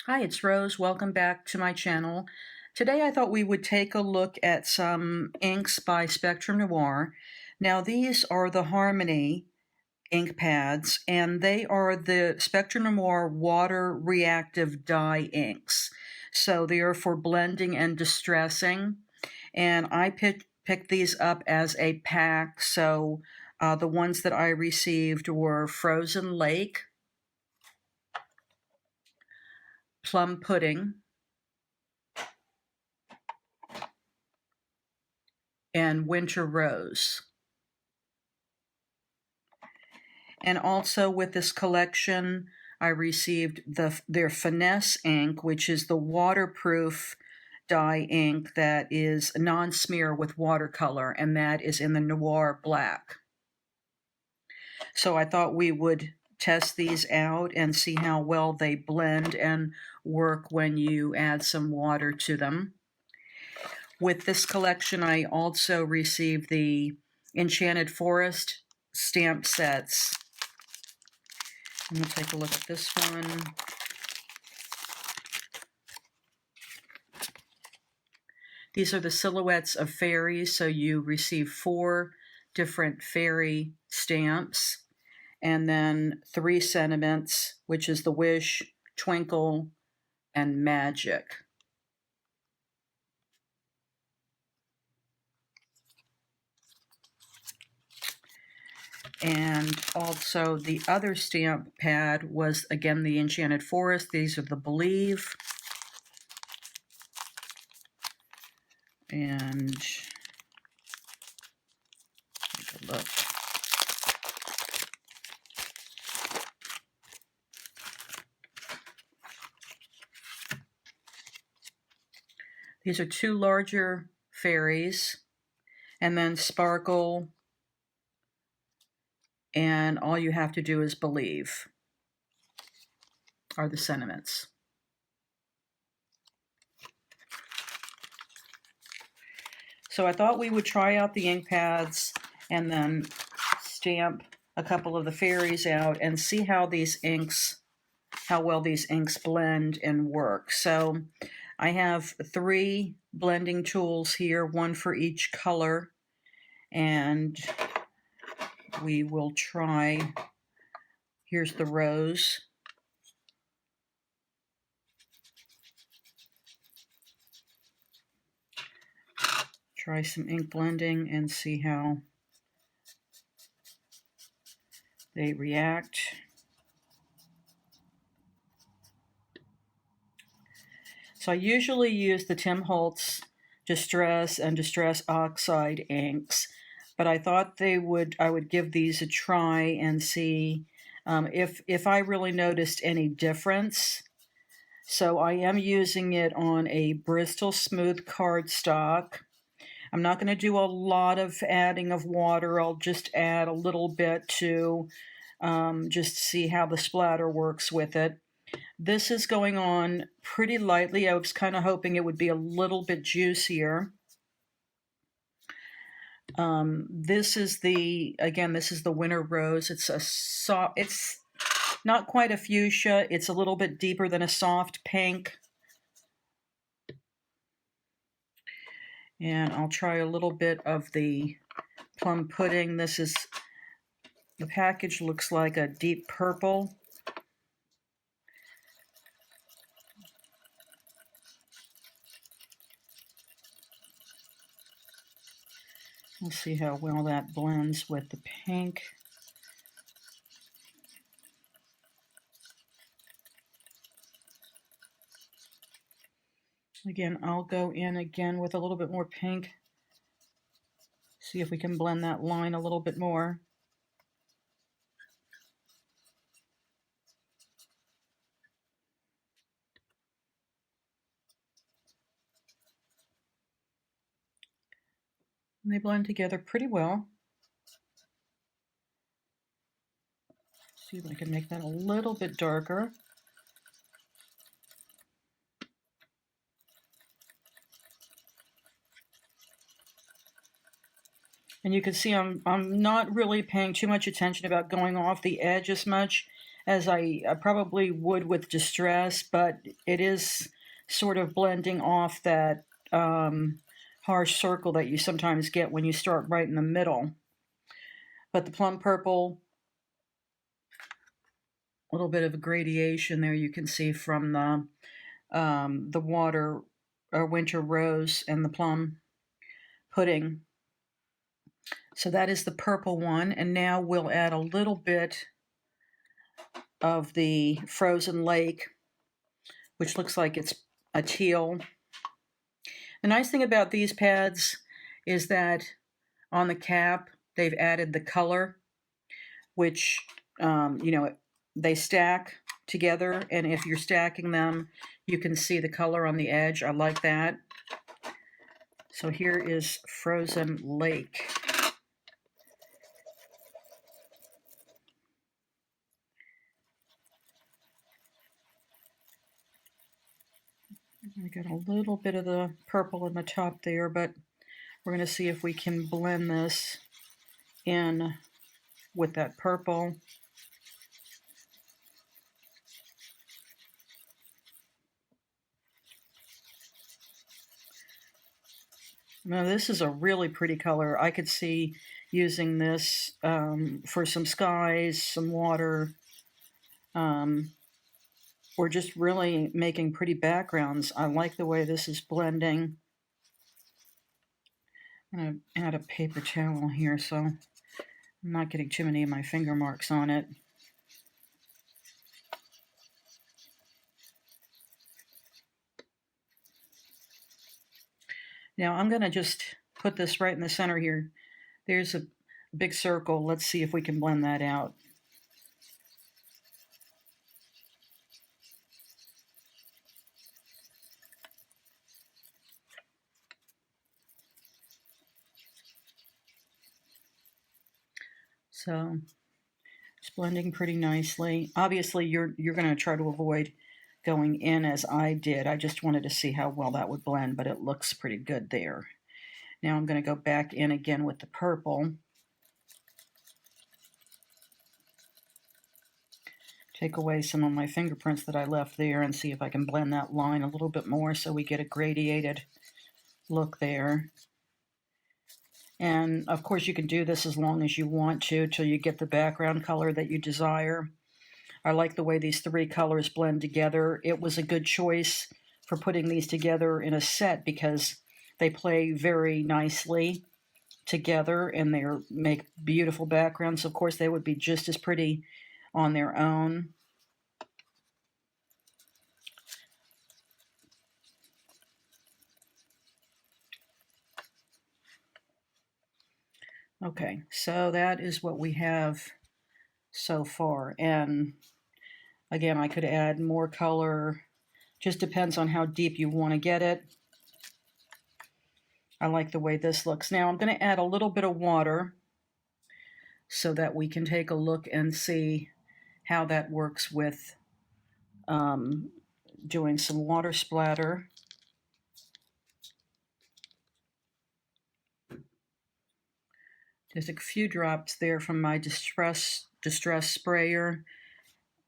Hi, it's Rose. Welcome back to my channel. Today I thought we would take a look at some inks by Spectrum Noir. Now these are the Harmony ink pads, and they are the Spectrum Noir Water-Reactive dye inks. So they are for blending and distressing, and I picked these up as a pack. So the ones that I received were Frozen Lake, Plum Pudding, and Winter Rose. And also with this collection, I received their Finesse ink, which is the waterproof dye ink that is non-smear with watercolor, and that is in the Noir Black. So I thought we would test these out and see how well they blend and work when you add some water to them. With this collection, I also received the Enchanted Forest stamp sets. I'm going to take a look at this one. These are the silhouettes of fairies, so you receive 4 different fairy stamps, and then 3 sentiments, which is the wish, twinkle, and magic. And also the other stamp pad was, again, the Enchanted Forest. These are the Believe. And take a look. These are 2 larger fairies, and then Sparkle, and all you have to do is believe are the sentiments. So I thought we would try out the ink pads and then stamp a couple of the fairies out and see how these inks, how well these inks blend and work. So I have 3 blending tools here, 1 for each color, and we will try. Here's the rose. Try some ink blending and see how they react. So I usually use the Tim Holtz Distress and Distress Oxide inks, but I thought I would give these a try and see if I really noticed any difference. So I am using it on a Bristol smooth cardstock. I'm not going to do a lot of adding of water. I'll just add a little bit to just see how the splatter works with it. This is going on pretty lightly. I was kind of hoping it would be a little bit juicier. This is the Winter Rose. It's a soft, it's not quite a fuchsia. It's a little bit deeper than a soft pink. And I'll try a little bit of the Plum Pudding. The package looks like a deep purple. We'll see how well that blends with the pink. Again, I'll go in again with a little bit more pink. See if we can blend that line a little bit more. And they blend together pretty well. See if I can make that a little bit darker. And you can see I'm not really paying too much attention about going off the edge as much as I probably would with Distress, but it is sort of blending off that harsh circle that you sometimes get when you start right in the middle. But the Plum Purple, a little bit of a gradation there you can see from the water or winter rose and the plum pudding. So that is the purple one, and now we'll add a little bit of the frozen lake, which looks like it's a teal. The nice thing about these pads is that on the cap they've added the color, which they stack together, and if you're stacking them you can see the color on the edge. I like that. So here is Frozen Lake. I got a little bit of the purple in the top there, but we're going to see if we can blend this in with that purple. Now this is a really pretty color. I could see using this for some skies, some water, or just really making pretty backgrounds. I like the way this is blending. I'm going to add a paper towel here so I'm not getting too many of my finger marks on it. Now I'm going to just put this right in the center here. There's a big circle. Let's see if we can blend that out. So it's blending pretty nicely. Obviously, you're going to try to avoid going in as I did. I just wanted to see how well that would blend, but it looks pretty good there. Now I'm going to go back in again with the purple. Take away some of my fingerprints that I left there and see if I can blend that line a little bit more so we get a gradiated look there. And of course you can do this as long as you want to till you get the background color that you desire. I like the way these three colors blend together. It was a good choice for putting these together in a set because they play very nicely together and they make beautiful backgrounds. Of course, they would be just as pretty on their own. Okay, so that is what we have so far. And again, I could add more color. Just depends on how deep you want to get it. I like the way this looks. Now I'm going to add a little bit of water so that we can take a look and see how that works with doing some water splatter. There's a few drops there from my distress sprayer,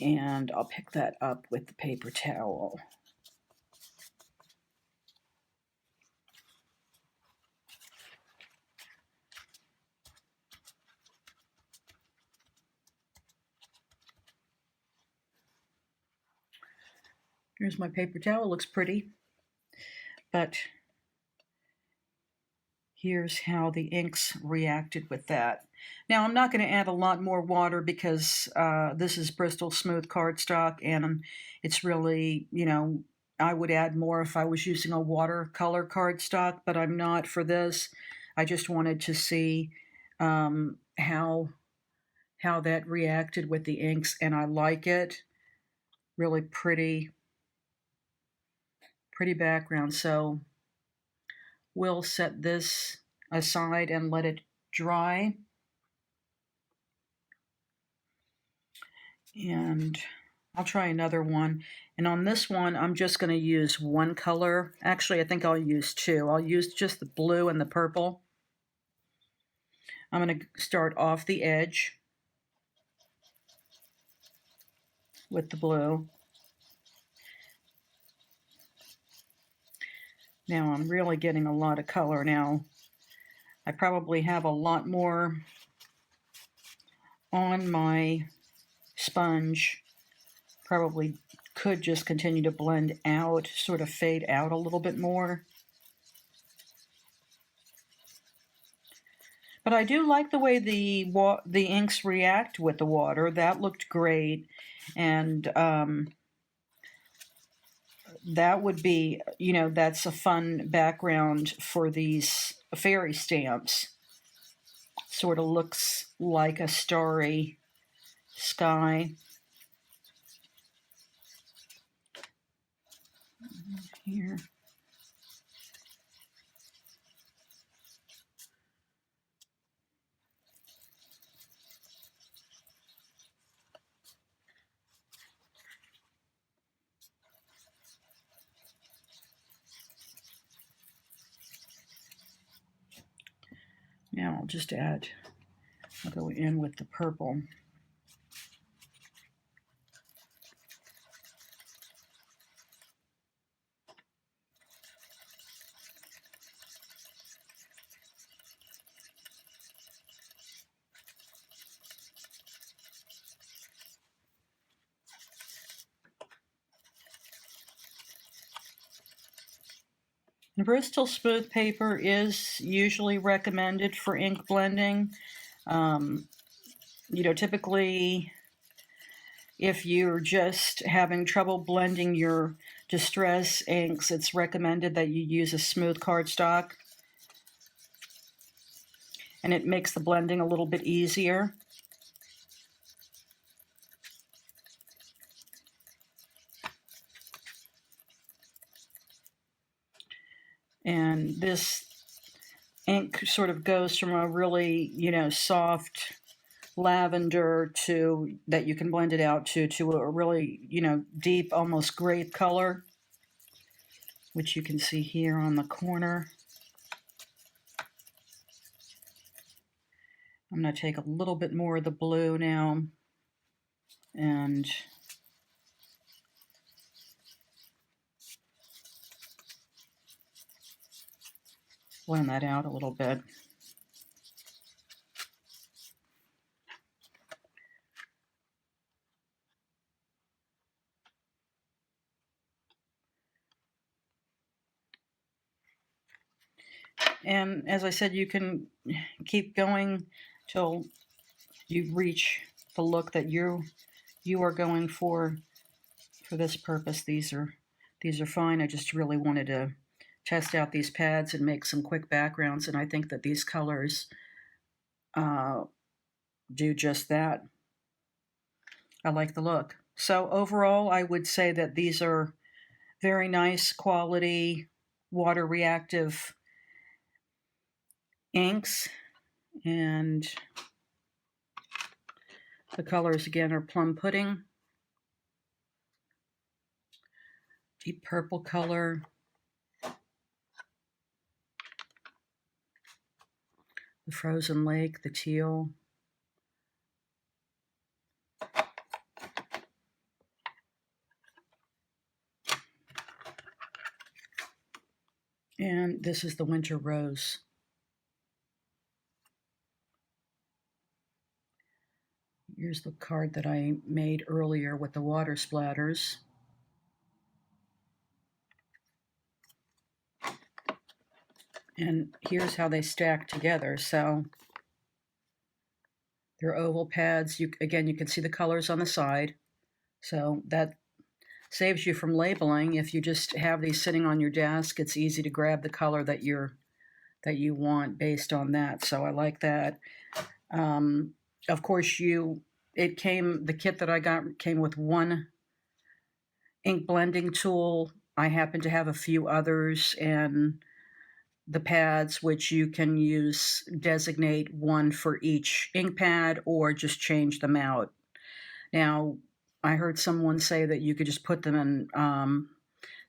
and I'll pick that up with the paper towel. Here's my paper towel. It looks pretty, but here's how the inks reacted with that. Now I'm not going to add a lot more water because this is Bristol smooth cardstock, and it's really, I would add more if I was using a watercolor cardstock, but I'm not for this. I just wanted to see how that reacted with the inks, and I like it. Really pretty background. So we'll set this aside and let it dry. And I'll try another one. And on this one, I'm just going to use one color. Actually, I think I'll use two. I'll use just the blue and the purple. I'm going to start off the edge. with the blue. Now I'm really getting a lot of color now. I probably have a lot more on my sponge. Probably could just continue to blend out, sort of fade out a little bit more. But I do like the way the inks react with the water. That looked great. And that would be, that's a fun background for these fairy stamps. Sort of looks like a starry sky. Here. Now I'll just I'll go in with the purple. Bristol smooth paper is usually recommended for ink blending. Typically, if you're just having trouble blending your distress inks, it's recommended that you use a smooth cardstock, and it makes the blending a little bit easier. And this ink sort of goes from a really, soft lavender to that you can blend it out to a really, deep, almost grape color, which you can see here on the corner. I'm going to take a little bit more of the blue now and blend that out a little bit. And as I said, you can keep going till you reach the look that you are going for this purpose. These are fine. I just really wanted to test out these pads and make some quick backgrounds, and I think that these colors do just that. I like the look. So overall, I would say that these are very nice quality water reactive inks, and the colors again are plum pudding, deep purple color, the frozen lake, the teal, and this is the winter rose. Here's the card that I made earlier with the water splatters. And here's how they stack together. So they're oval pads. You can see the colors on the side. So that saves you from labeling. If you just have these sitting on your desk, it's easy to grab the color that you want based on that. So I like that. Of course, the kit that I got came with one ink blending tool. I happen to have a few others, and the pads, which you can designate one for each ink pad or just change them out. Now, I heard someone say that you could just put them in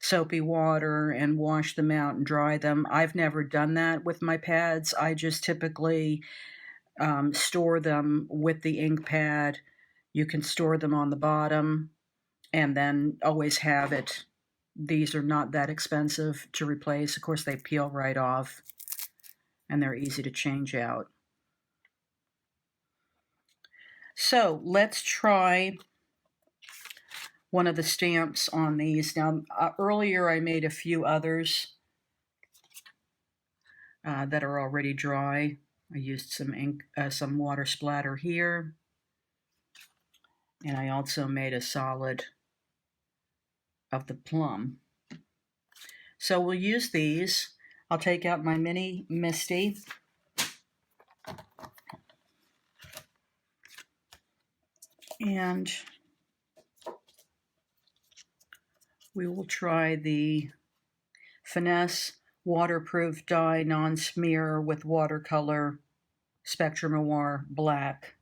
soapy water and wash them out and dry them. I've never done that with my pads. I just typically store them with the ink pad. You can store them on the bottom and then always have it. These are not that expensive to replace. Of course, they peel right off, and they're easy to change out. So let's try one of the stamps on these. Now, earlier I made a few others that are already dry. I used some ink, some water splatter here, and I also made a solid of the plum. So we'll use these. I'll take out my mini Misty. And we will try the Finesse waterproof dye non-smear with watercolor Spectrum Noir black.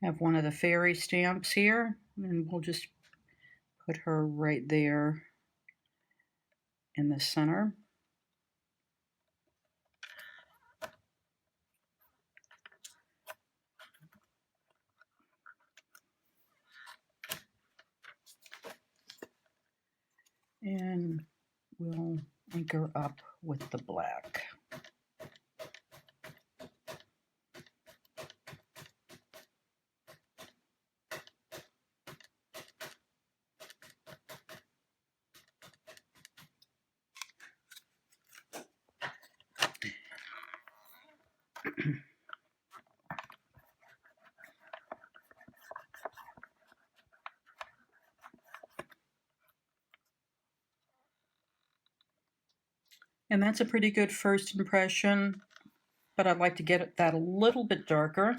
Have one of the fairy stamps here, and we'll just put her right there in the center. And we'll ink her up with the black. And that's a pretty good first impression, but I'd like to get that a little bit darker.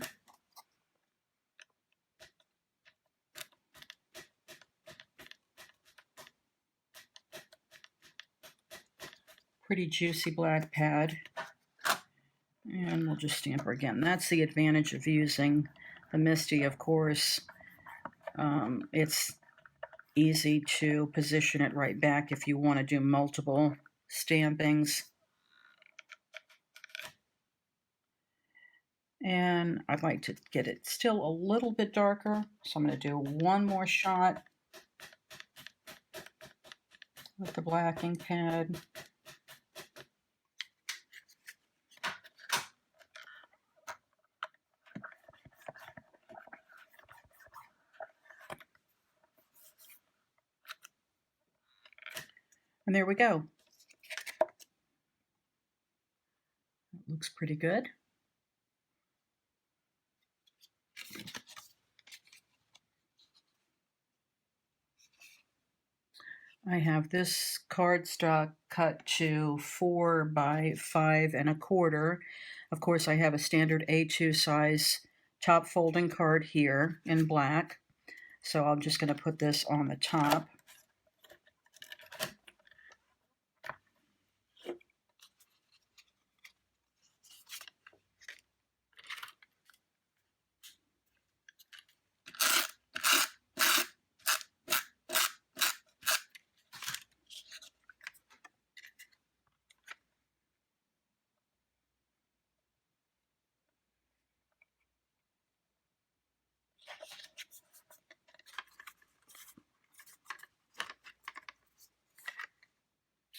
Pretty juicy black pad. And we'll just stamp her again. That's the advantage of using the Misty, of course. It's easy to position it right back if you want to do multiple stampings. And I'd like to get it still a little bit darker, so I'm going to do one more shot with the black ink pad. And there we go. It looks pretty good. I have this cardstock cut to 4 by 5 1/4. Of course, I have a standard A2 size top folding card here in black. So I'm just going to put this on the top.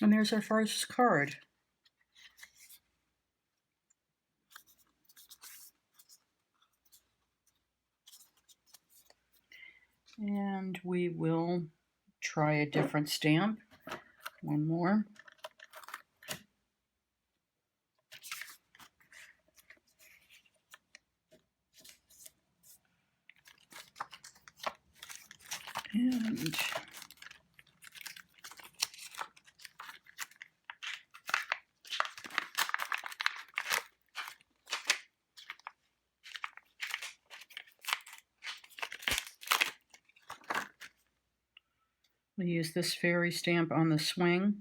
And there's our first card. And we will try a different stamp. One more. And we'll use this fairy stamp on the swing.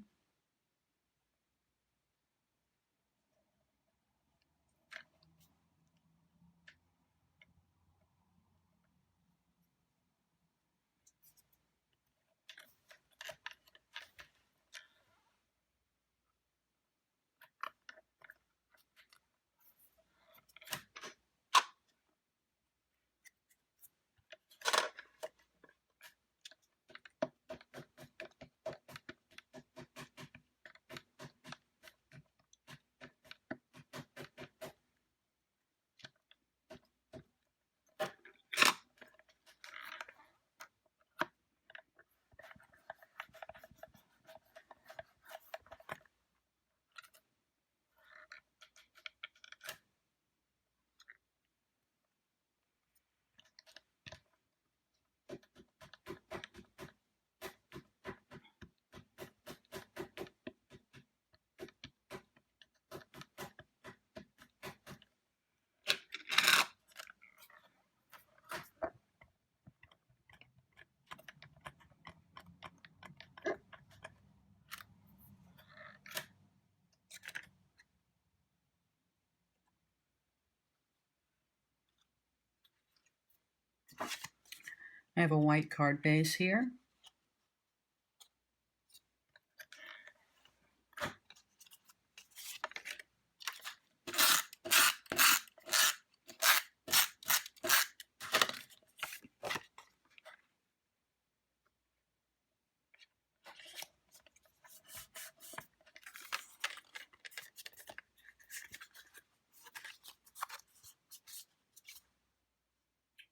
I have a white card base here.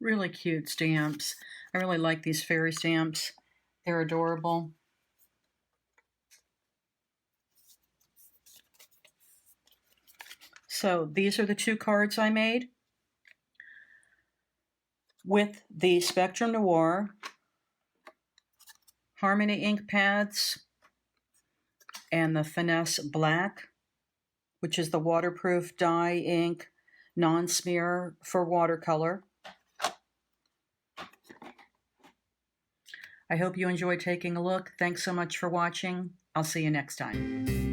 Really cute stamps. I really like these fairy stamps. They're adorable. So these are the two cards I made with the Spectrum Noir Harmony ink pads and the Finesse Black, which is the waterproof dye ink non-smear for watercolor. I hope you enjoyed taking a look. Thanks so much for watching. I'll see you next time.